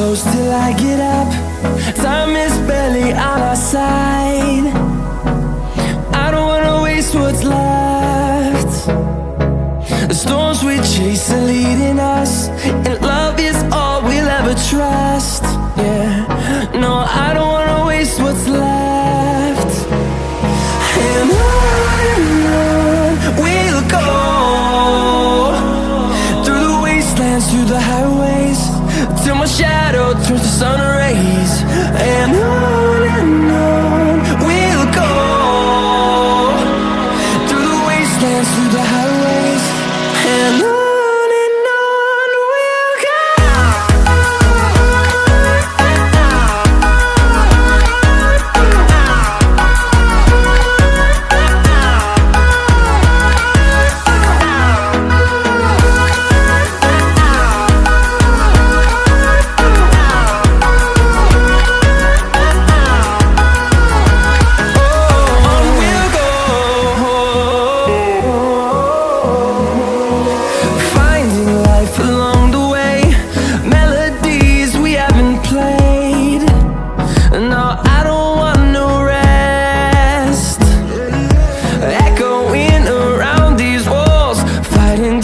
close till I get up. Time is barely on our side. I don't wanna waste what's left. The storms we chase are leading us, and love is all we'll ever trust. Yeah, no, I don't wanna waste what's left. And on we'll go, through the wastelands, through the highways, till my shadow turns to sun rays. And on we'll go, through the wastelands, through the highways, and on we'll go.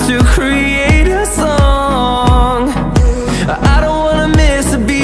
To create a song, I don't wanna miss a beat.